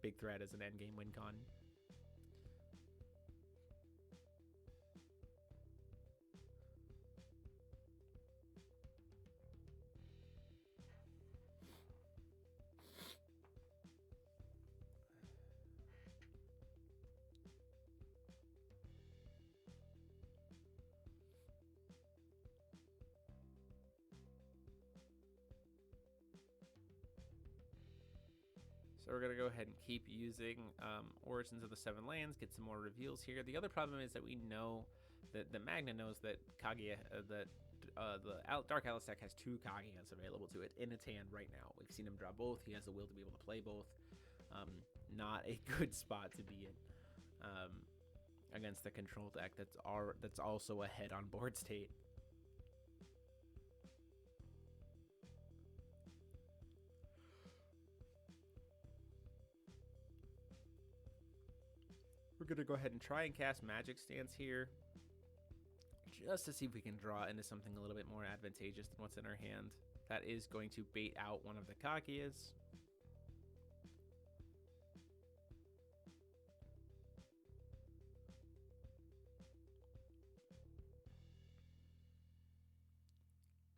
big threat as an endgame win con. So we're going to go ahead and keep using Origins of the Seven Lands, get some more reveals here. The other problem is that we know that the Magna knows that Kaguya, the Dark Atlas deck has 2 Kaguyas available to it in its hand right now. We've seen him draw both. He has the will to be able to play both. Not a good spot to be in against the control deck that's also ahead on board state. We're going to go ahead and try and cast Magic Stance here, just to see if we can draw into something a little bit more advantageous than what's in our hand. That is going to bait out one of the Kaguyas.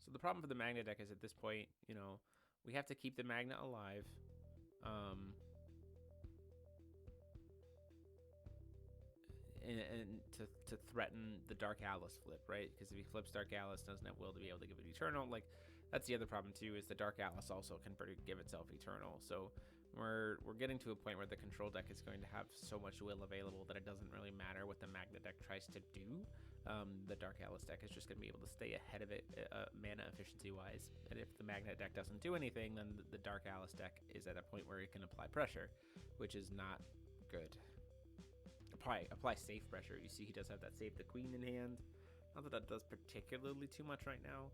So the problem for the Magna deck is at this point, you know, we have to keep the Magna alive. And to threaten the Dark Atlas flip, right? Because if he flips Dark Atlas, doesn't have will to be able to give it Eternal. Like, that's the other problem too, is the Dark Atlas also can give itself Eternal. So we're getting to a point where the control deck is going to have so much will available that it doesn't really matter what the Magna deck tries to do. The Dark Atlas deck is just going to be able to stay ahead of it mana efficiency wise. And if the Magna deck doesn't do anything, then the Dark Atlas deck is at a point where it can apply pressure, which is not good. Apply safe pressure. You see he does have that Save the Queen in hand. Not that that does particularly too much right now.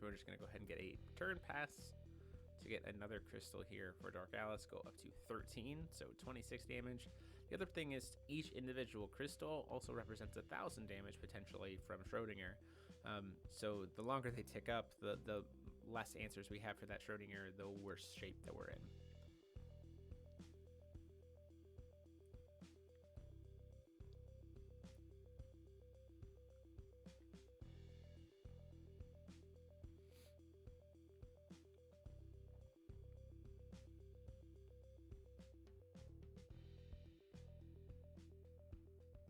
So we're just going to go ahead and get a turn pass to get another crystal here for Dark Atlas, go up to 13, so 26 damage. The other thing is each individual crystal also represents 1,000 damage potentially from Schrodinger. So the longer they tick up, the less answers we have for that Schrodinger, the worse shape that we're in.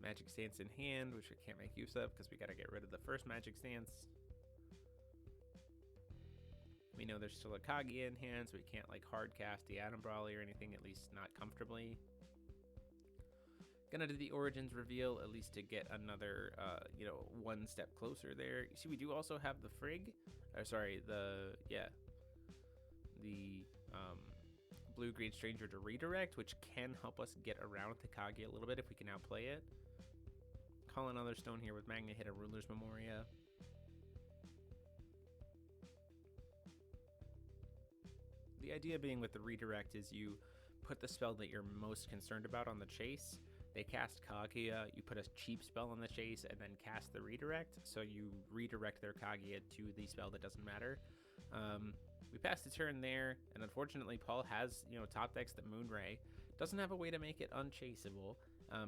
Magic Stance in hand, which we can't make use of because we got to get rid of the first Magic Stance. We know there's still a Kage in hand, so we can't like hard cast the Atom Brawly or anything, at least not comfortably. Gonna do the Origins reveal, at least to get another, one step closer there. You see, we do also have the Frigg, the Blue-Green Stranger to redirect, which can help us get around the Kage a little bit if we can outplay it. Call another stone here with Magna, hit a Ruler's Memoria. The idea being with the redirect is you put the spell that you're most concerned about on the chase. They cast Kaguya, you put a cheap spell on the chase, and then cast the redirect, so you redirect their Kaguya to the spell that doesn't matter. We passed the turn there, and unfortunately Paul has, top decks the Moonray. Doesn't have a way to make it unchaseable,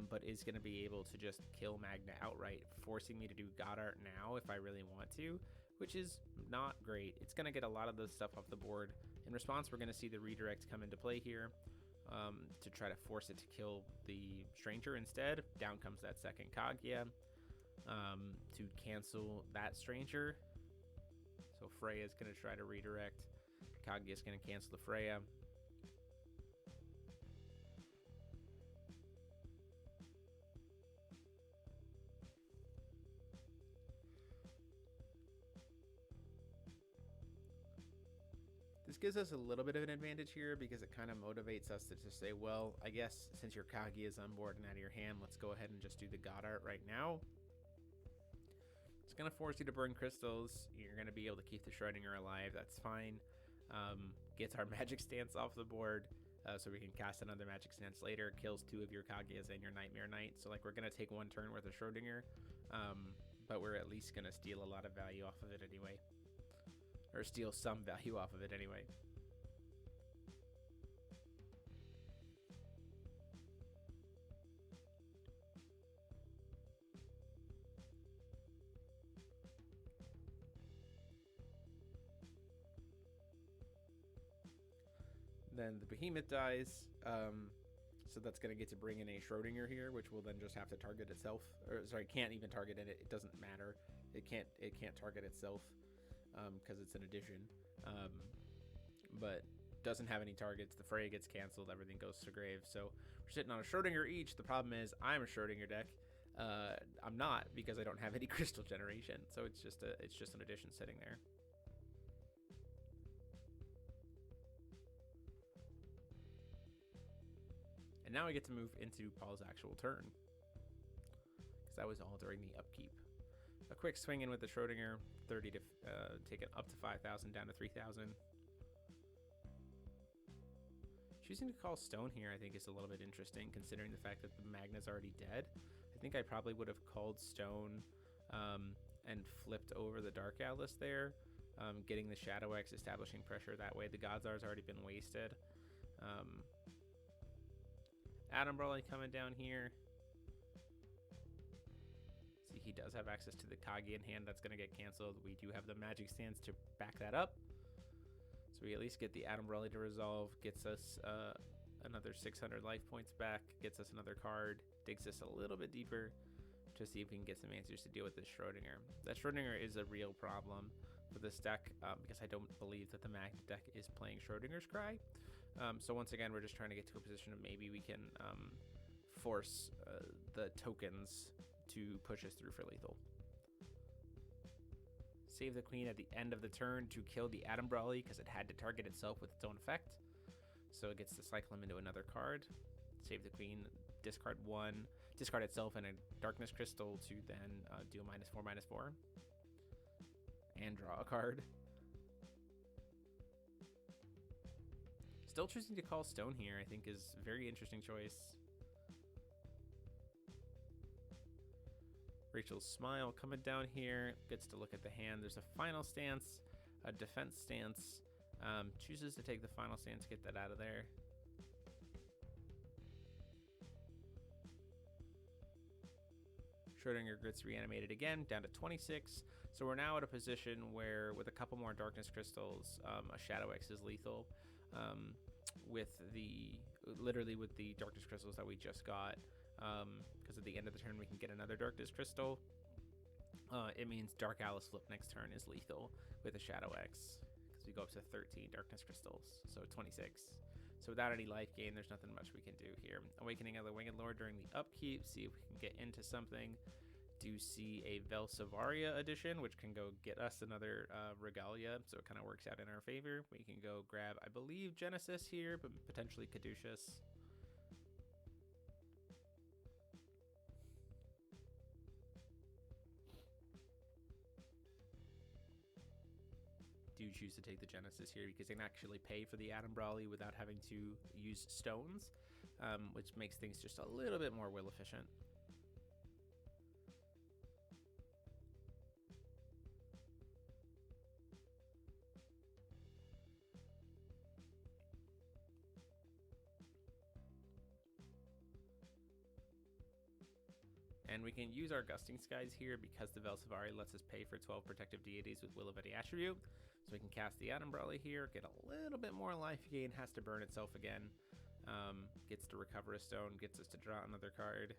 but is going to be able to just kill Magna outright, forcing me to do God Art now if I really want to, which is not great. It's going to get a lot of the stuff off the board. In response, we're going to see the redirect come into play here. To try to force it to kill the Stranger instead. Down comes that second Kaguya to cancel that Stranger. So Freya's going to try to redirect. Kaguya's going to cancel the Freya. This gives us a little bit of an advantage here because it kind of motivates us to just say, well, I guess since your Kaguya is on board and out of your hand, let's go ahead and just do the God Art right now. It's going to force you to burn crystals. You're going to be able to keep the Schrodinger alive. That's fine. Gets our Magic Stance off the board so we can cast another Magic Stance later. Kills 2 of your Kaguyas and your Nightmare Knight. So like we're going to take 1 turn worth of Schrodinger, but we're at least going to steal a lot of value off of it anyway. Or steal some value off of it anyway. Then the Behemoth dies, so that's going to get to bring in a Schrodinger here, which will then just have to target itself. Or sorry, can't even target it. It doesn't matter. It can't target itself. Because it's an addition, but doesn't have any targets. The Freya gets canceled, everything goes to grave. So we're sitting on a Schrodinger each. The problem is I'm a Schrodinger deck. I'm not, because I don't have any crystal generation. So it's just an addition sitting there. And now I get to move into Paul's actual turn, because that was all during the upkeep. A quick swing in with the Schrodinger, 30 to take it up to 5,000, down to 3,000. Choosing to call Stone here, I think, is a little bit interesting, considering the fact that the Magna's already dead. I think I probably would have called Stone and flipped over the Dark Atlas there, getting the Shadow X, establishing pressure that way. The Godzar's already been wasted. Atom Brawly coming down here. He does have access to the Kage in hand. That's going to get canceled. We do have the Magic Stance to back that up. So we at least get the Atom Brawly to resolve. Gets us another 600 life points back. Gets us another card. Digs us a little bit deeper to see if we can get some answers to deal with this Schrodinger. That Schrodinger is a real problem for this deck because I don't believe that the Magna deck is playing Schrodinger's Cry. So once again, we're just trying to get to a position of maybe we can force the tokens to push us through for lethal. Save the Queen at the end of the turn to kill the Atom Brawly because it had to target itself with its own effect. So it gets to cycle him into another card. Save the Queen, discard 1, discard itself and a Darkness Crystal to then do a -4/-4 and draw a card. Still choosing to call Stone here, I think, is a very interesting choice. Rachel's Smile coming down here, gets to look at the hand. There's a Final Stance. a defense stance. Chooses to take the final stance, get that out of there. Schrodinger gets reanimated again, down to 26. So we're now at a position where, with a couple more darkness crystals, a Shadow X is lethal. Literally with the darkness crystals that we just got, because at the end of the turn we can get another darkness crystal. It means Dark Alice flip next turn is lethal with a Shadow X, because we go up to 13 darkness crystals, so 26. So without any life gain, there's nothing much we can do here. Awakening of the Winged Lord during the upkeep, see if we can get into something. Do see a Velsavaria edition, which can go get us another Regalia, so it kind of works out in our favor. We can go grab, I believe, Genesis here, but potentially Caduceus. Do choose to take the Genesis here because they can actually pay for the Adam Brawley without having to use stones, which makes things just a little bit more will efficient. And we can use our Gusting Skies here because the Velsavari lets us pay for 12 protective deities with Will of any attribute. So we can cast the Adam Brawley here, get a little bit more life gain, has to burn itself again. Gets to recover a stone, gets us to draw another card.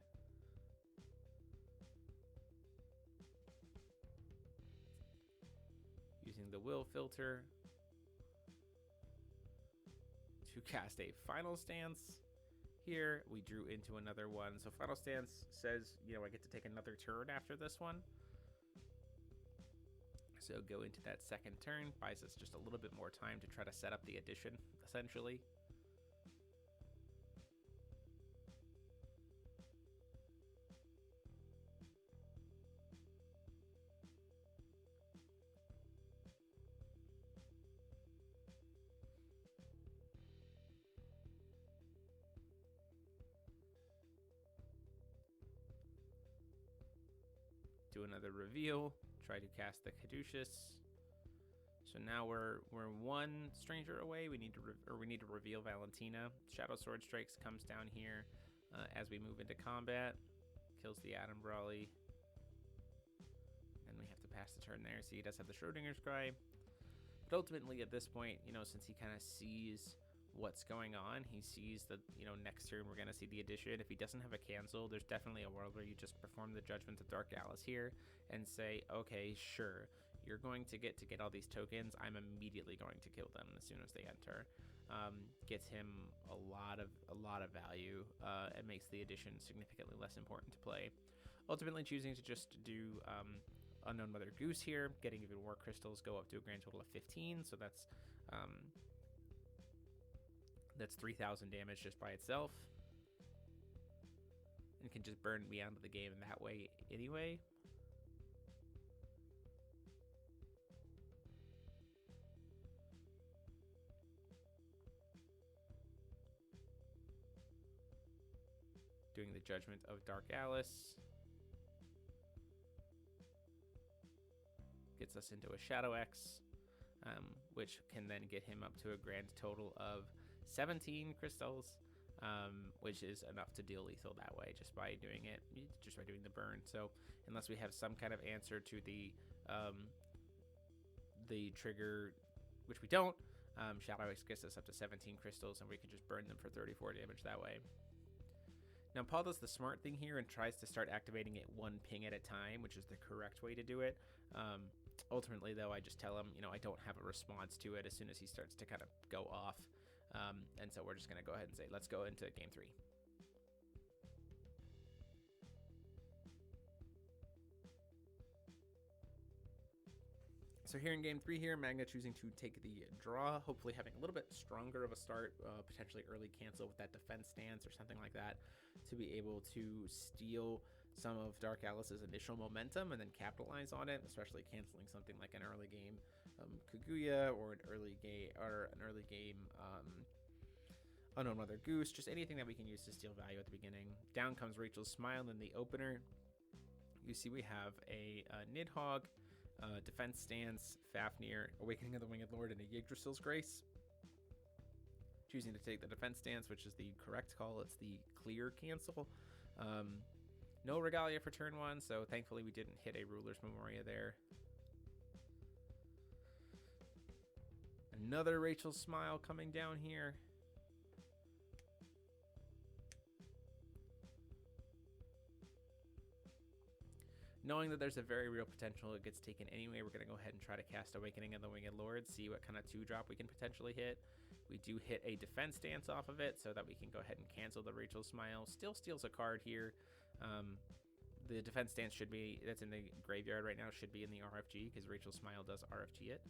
Using the Will filter to cast a Final Stance. Here, we drew into another one. So Final Stance says, I get to take another turn after this one. So go into that second turn, buys us just a little bit more time to try to set up the addition, essentially. Do another reveal, try to cast the Caduceus. So now we're one stranger away. We need to reveal Valentina. Shadow Sword Strikes comes down here as we move into combat, kills the Adam Brawley, and we have to pass the turn there. So he does have the Schrodinger's Cry, but ultimately at this point, since he kind of sees what's going on, he sees that next turn we're going to see the addition. If he doesn't have a cancel, there's definitely a world where you just perform the Judgment of Dark Alice here and say, okay, sure, you're going to get all these tokens, I'm immediately going to kill them as soon as they enter. Gets him a lot of value and makes the addition significantly less important to play. Ultimately choosing to just do Unknown Mother Goose here, getting even more crystals, go up to a grand total of 15, so that's 3,000 damage just by itself, and can just burn me out of the game in that way anyway. Doing the Judgment of Dark Alice gets us into a Shadow X, which can then get him up to a grand total of 17 crystals, which is enough to deal lethal that way just by doing the burn. So unless we have some kind of answer to the trigger, which we don't, Shadow X gets us up to 17 crystals, and we can just burn them for 34 damage that way. Now Paul does the smart thing here and tries to start activating it one ping at a time, which is the correct way to do it. Ultimately, though, I just tell him, I don't have a response to it as soon as he starts to kind of go off. And so we're just going to go ahead and say, let's go into game 3. So here in game 3 here, Magna choosing to take the draw, hopefully having a little bit stronger of a start, potentially early cancel with that defense stance or something like that, to be able to steal some of Dark Alice's initial momentum and then capitalize on it, especially canceling something like an early game Kaguya or an early game Unknown Mother Goose, just anything that we can use to steal value at the beginning. Down comes Rachel's Smile in the opener. You see we have a Nidhogg, Defense Stance, Fafnir, Awakening of the Winged Lord, and a Yggdrasil's Grace. Choosing to take the Defense Stance, which is the correct call. It's the clear cancel. No Regalia for turn 1, so thankfully we didn't hit a Ruler's Memoria there. Another Rachel's Smile coming down here. Knowing that there's a very real potential it gets taken anyway, we're going to go ahead and try to cast Awakening of the Winged Lord, see what kind of 2-drop we can potentially hit. We do hit a Defense Stance off of it so that we can go ahead and cancel the Rachel's Smile. Still steals a card here. The Defense Stance should be, that's in the graveyard right now, should be in the RFG because Rachel's Smile does RFG it.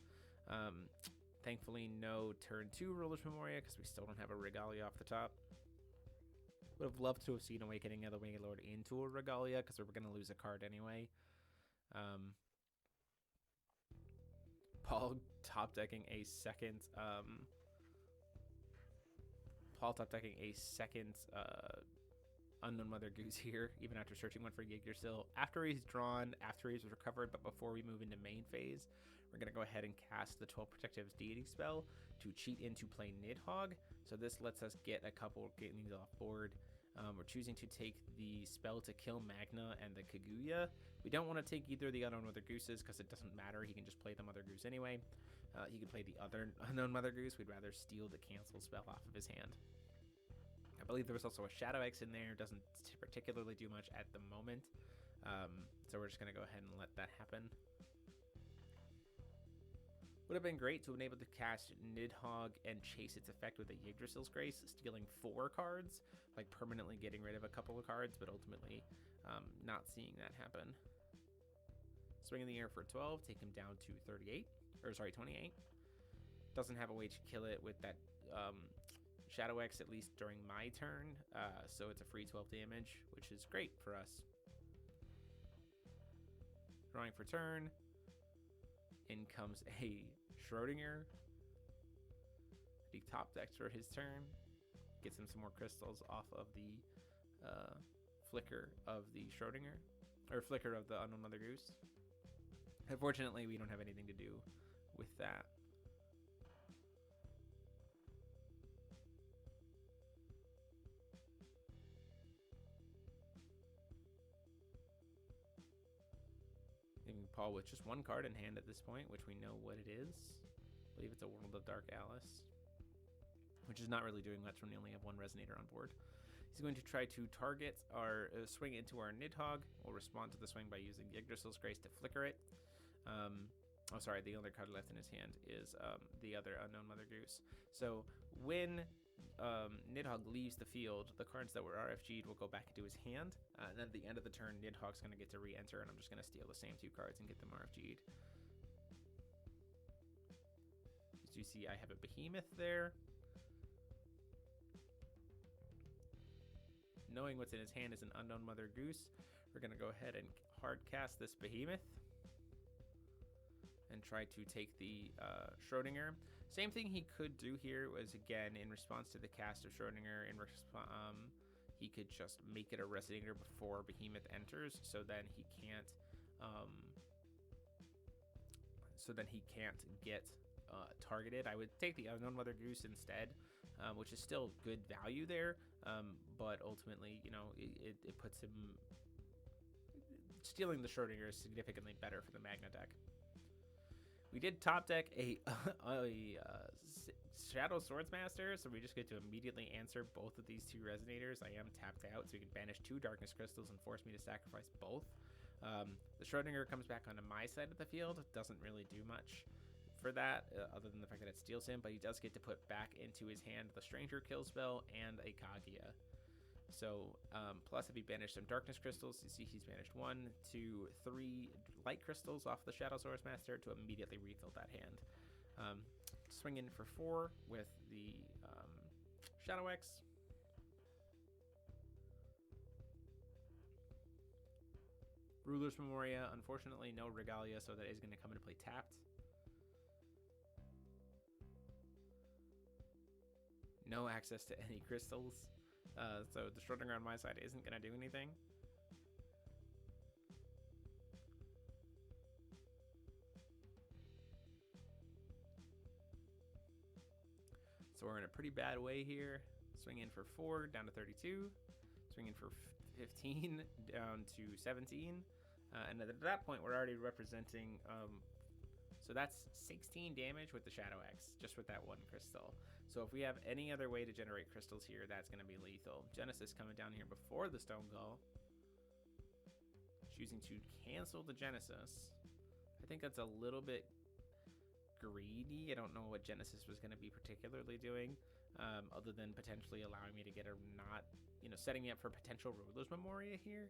Thankfully, no turn 2 Ruler's Memoria because we still don't have a Regalia off the top. Would have loved to have seen Awakening of the Winged Lord into a Regalia because we were going to lose a card anyway. Paul top decking a second. Unknown Mother Goose here, even after searching one for Yggdrasil. After he's drawn, after he's recovered, but before we move into main phase, we're going to go ahead and cast the 12 Protectives Deity spell to cheat into play Nidhogg. So this lets us get a couple games off board. We're choosing to take the spell to kill Magna and the Kaguya. We don't want to take either of the Unknown Mother Gooses because it doesn't matter. He can just play the Mother Goose anyway. He can play the other Unknown Mother Goose. We'd rather steal the cancel spell off of his hand. I believe there was also a Shadow X in there. Doesn't particularly do much at the moment. So we're just going to go ahead and let that happen. Would have been great to have been able to cast Nidhogg and chase its effect with a Yggdrasil's Grace, stealing 4 cards, like permanently getting rid of a couple of cards, but ultimately not seeing that happen. Swing in the air for 12, take him down to 28. Doesn't have a way to kill it with that Shadow X, at least during my turn, so it's a free 12 damage, which is great for us. Drawing for turn. In comes a Schrodinger. He top decks for his turn. Gets him some more crystals off of the flicker of the Schrodinger, or flicker of the Unknown Mother Goose. Unfortunately, we don't have anything to do with that. Leaving Paul with just 1 card in hand at this point, which we know what it is. I believe it's a World of Dark Alice, which is not really doing much when we only have 1 Resonator on board. He's going to try to target our swing into our Nidhogg. We'll respond to the swing by using Yggdrasil's Grace to flicker it. Oh, sorry, the other card left in his hand is the other Unknown Mother Goose. So when Nidhogg leaves the field, the cards that were RFG'd will go back into his hand. And then at the end of the turn, Nidhogg's going to get to re-enter, and I'm just going to steal the same 2 cards and get them RFG'd. As you see, I have a Behemoth there. Knowing what's in his hand is an Unknown Mother Goose, we're going to go ahead and hard cast this Behemoth and try to take the Schrodinger. Same thing he could do here was, again, in response to the cast of Schrodinger, he could just make it a Resonator before Behemoth enters, so then he can't get targeted. I would take the Unknown Mother Goose instead, which is still good value there, but ultimately, you know, it puts him... Stealing the Schrodinger is significantly better for the Magna deck. We did top deck a Shadow Swordsmaster, so we just get to immediately answer both of these 2 Resonators. I am tapped out, so we can banish 2 Darkness Crystals and force me to sacrifice both. The Schrodinger comes back onto my side of the field. It doesn't really do much for that, other than the fact that it steals him, but he does get to put back into his hand the Stranger Kill spell and a Kaguya. So, plus if he banished some Darkness Crystals, you see he's banished 1, 2, 3 Light Crystals off the Shadow Swordsmaster to immediately refill that hand. Swing in for 4 with the Shadow X. Ruler's Memoria, unfortunately no Regalia, so that is going to come into play tapped. No access to any crystals. So the Schrodinger on my side isn't going to do anything. So we're in a pretty bad way here. Swing in for 4, down to 32. Swing in for 15, down to 17. And at that point, we're already representing... so that's 16 damage with the Shadow X, just with that one crystal. So if we have any other way to generate crystals here, that's going to be lethal. Genesis coming down here before the Stone Gull. Choosing to cancel the Genesis. I think that's a little bit greedy. I don't know what Genesis was going to be particularly doing, other than potentially allowing me to get a not, setting me up for potential Ruler's Memoria here.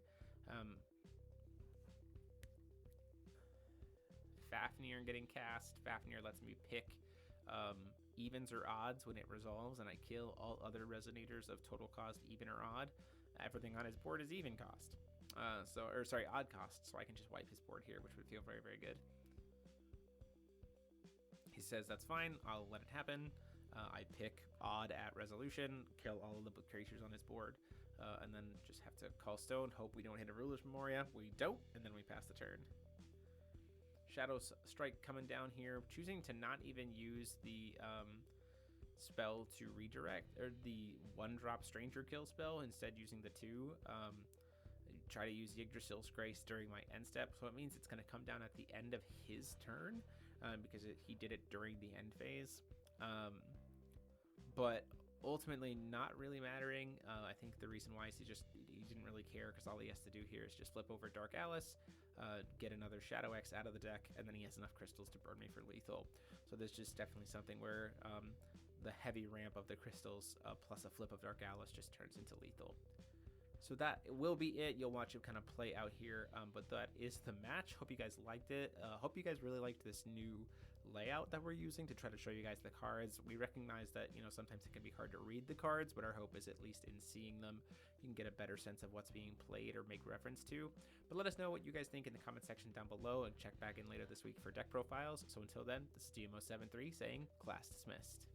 Fafnir getting cast. Fafnir lets me pick evens or odds when it resolves, and I kill all other resonators of total cost even or odd. Everything on his board is even cost. Odd cost, so I can just wipe his board here, which would feel very, very good. He says that's fine, I'll let it happen. I pick odd at resolution, kill all of the creatures on his board, and then just have to call stone, hope we don't hit a Ruler's Memoria. We don't, and then we pass the turn. Shadow Strike coming down here, choosing to not even use the spell to redirect, or the 1-drop Stranger Kill spell, instead using the 2. Try to use Yggdrasil's Grace during my end step, so it means it's going to come down at the end of his turn, because he did it during the end phase. But ultimately not really mattering. I think the reason why is he didn't really care, because all he has to do here is just flip over Dark Alice, get another Shadow X out of the deck, and then he has enough crystals to burn me for lethal. So there's just definitely something where the heavy ramp of the crystals plus a flip of Dark Alice just turns into lethal. So that will be it. You'll watch it kind of play out here, but that is the match. Hope you guys liked it. Hope you guys really liked this new layout that we're using to try to show you guys the cards. We recognize that, sometimes it can be hard to read the cards, but our hope is at least in seeing them, you can get a better sense of what's being played or make reference to. But let us know what you guys think in the comment section down below, and check back in later this week for deck profiles. So until then, this is GMO73 saying class dismissed.